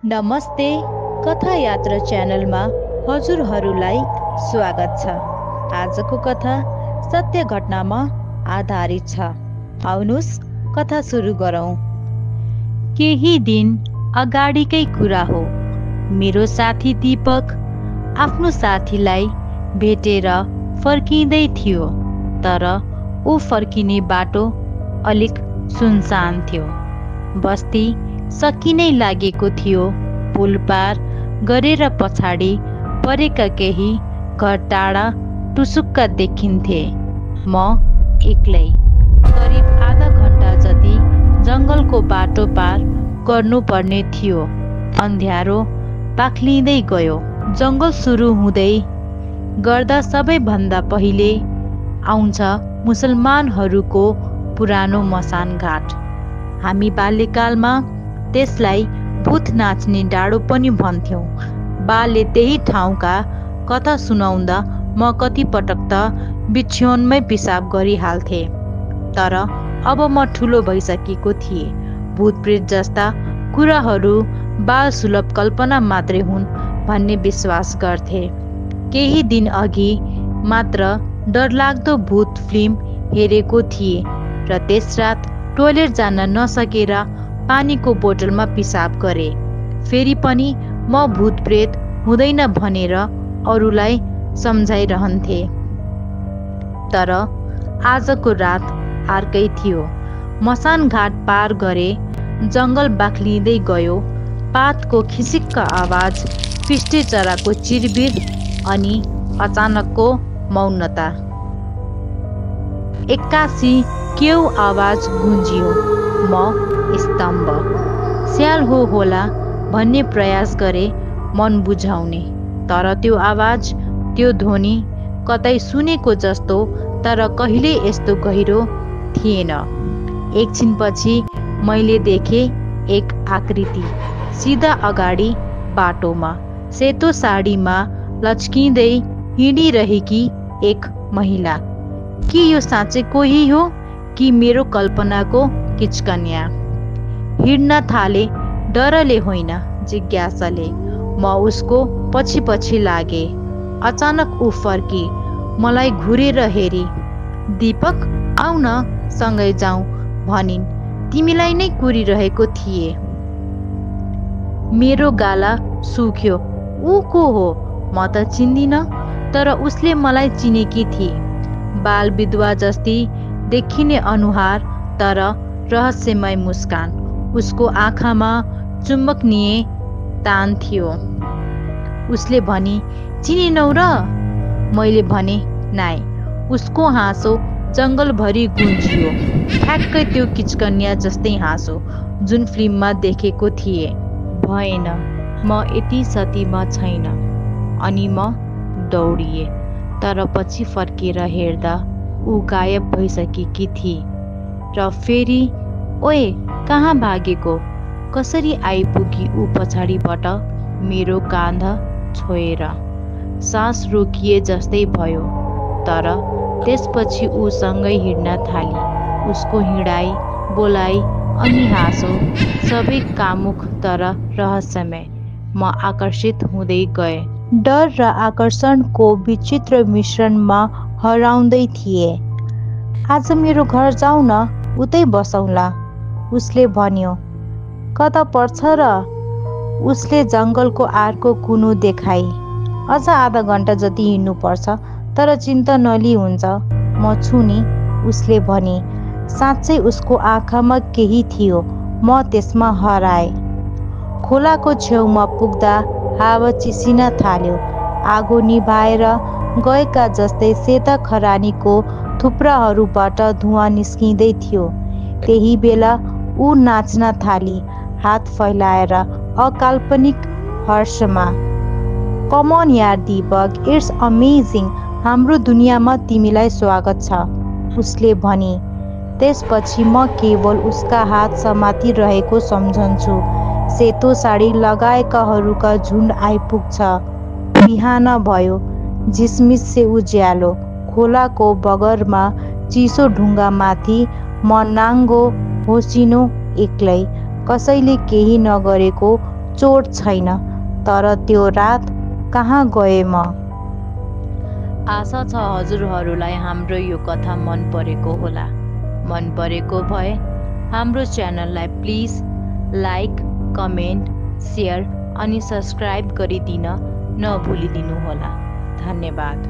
नमस्ते, कथा यात्रा च्यानलमा हजुरहरूलाई स्वागत छ। आजको कथा सत्य घटनामा आधारित छ। आउनुस् कथा सुरु गरौँ। केही दिन अगाडिकै कुरा हो। मेरो साथी दीपक आफ्नो साथीलाई भेटेर फर्किँदै थियो, तर ऊ फर्किने बाटो अलिक सुनसान थियो। बस्ती सकिनै लागेको थियो। पुल पार गरेर पछाडि परेका केही घर टाढा टुसुक्क देखिन्थे। म एक्लै करिब आधा घन्टा जति जङ्गलको बाटो पार गर्नुपर्ने थियो। अँध्यारो पाक्लिँदै गयो। जङ्गल सुरु हुँदै गर्दा सबैभन्दा पहिले आउँछ मुसलमानहरूको पुरानो मसान घाट। हामी बाल्यकालमा त्यसलाई भूत नाच्ने डाँडो पनि भन्थ्यौँ। बाले त्यही ठाउँका कथा सुनाउँदा म कतिपटक त बिछ्योनमै पिसाब गरिहाल्थे। तर अब म ठुलो भइसकेको थिएँ। भूतप्रेत जस्ता कुराहरू बाल सुलभ कल्पना मात्रै हुन् भन्ने विश्वास गर्थे। केही दिन अघि मात्र डरलाग्दो भूत फिल्म हेरेको थिएँ र त्यस रात टोयलेट जान नसकेर पानीको बोतलमा पिसाब गरे। फेरि पनि म भूतप्रेत हुँदैन भनेर अरूलाई सम्झाइरहन्थे। तर आजको रात अर्कै थियो। मसान घाट पार गरे, जङ्गल बाक्लिँदै गयो। पातको खिसिक्क आवाज, फिस्टे चराको चिरबिर अनि अचानकको मौनता। एक्कासी केउ आवाज गुन्जियो। म स्तम्भ। स्याल हो होला भन्ने प्रयास गरे मन बुझाउने, तर त्यो आवाज, त्यो ध्वनि कतै सुनेको जस्तो, तर कहिले यस्तो गहिरो थिएन। एकछिनपछि मैले देखेँ एक आकृति सिधा अगाडि बाटोमा, सेतो साडीमा लच्किँदै हिँडिरहेकी एक महिला। के यो साँच्चै कोही हो कि मेरो कल्पनाको किचकन्या? हिँड्न थाले, डरले होइन, जिज्ञासाले। म उसको पछि पछि लागे। अचानक ऊ फर्की मलाई घुरेर हेरी। दीपक, आउ न, सँगै जाउँ भनिन्। तिमीलाई नै कुरिरहेको थिए। मेरो गाला सुख्यो। ऊ को हो? म त चिन्दिनँ, तर उसले मलाई चिनेकी थिए। बाल विधवा जस्ती देखिने अनुहार, तर रहस्यमय मुस्कान। उसको आँखामा चुम्बकनीय तान थियो। उसले भनी, चिनेनौ र? मैले भने, नाइ। उसको हाँसो जङ्गलभरि गुन्जियो। ठ्याक्कै त्यो किचकन्या जस्तै हाँसो जुन फिल्ममा देखेको थिएँ। भएन, म यति सतीमा छैन। अनि म दौडिएँ, तर पछि फर्केर हेर्दा ऊ गायब भइसकेकी थिए। र फेरि, ओए, कहाँ भागेको? कसरी आइपुगी ऊ पछाडिबाट मेरो काँध छोएर? सास रोकिए जस्तै भयो। तर त्यसपछि ऊ सँगै हिँड्न थाली। उसको हिँडाइ, बोलाइ अनि हाँसो सबै कामुक तर रहस्यमय। म आकर्षित हुँदै गएँ। डर र आकर्षणको विचित्र मिश्रणमा हराउँदै थिए। आज मेरो घर जाऊ न, उतै बसौँला, उसले भन्यो। कता पर्छ र? उसले जङ्गलको आरको कुनो देखाई। अझ आधा घन्टा जति हिँड्नुपर्छ, तर चिन्ता नलिई हुन्छ, म छु नि, उसले भने। साँच्चै उसको आँखामा केही थियो। म त्यसमा हराएँ। खोलाको छेउमा पुग्दा हावा चिसिन थाल्यो। आगो निभाएर गएका जस्तै सेता खरानीको थुप्राहरूबाट धुवाँ निस्किँदै थियो। त्यही बेला ऊ नाच्न थाली, हात फैलाएर अकाल्पनिक हर्षमा। कम अन यार दीपक, इट्स अमेजिङ। हाम्रो दुनियाँमा तिमीलाई स्वागत छ, उसले भनी। त्यसपछि म केवल उसका हात समातिरहेको सम्झन्छु। सेतो साडी लगाएकाहरूका झुन्ड आइपुग्छ। बिहान भयो। झिसमिसे उज्यालो। खोलाको बगरमा चिसो ढुङ्गामाथि म नाङ्गो होसिनो एक्लै। कसैले केही नगरेको चोट छैन, तर त्यो रात कहाँ गए म? आशा छ हजुरहरूलाई हाम्रो यो कथा मन परेको होला। मन परेको भए हाम्रो च्यानललाई प्लिज लाइक, कमेन्ट, सेयर अनि सब्सक्राइब गरिदिन नभुलिदिनुहोला। धन्यवाद।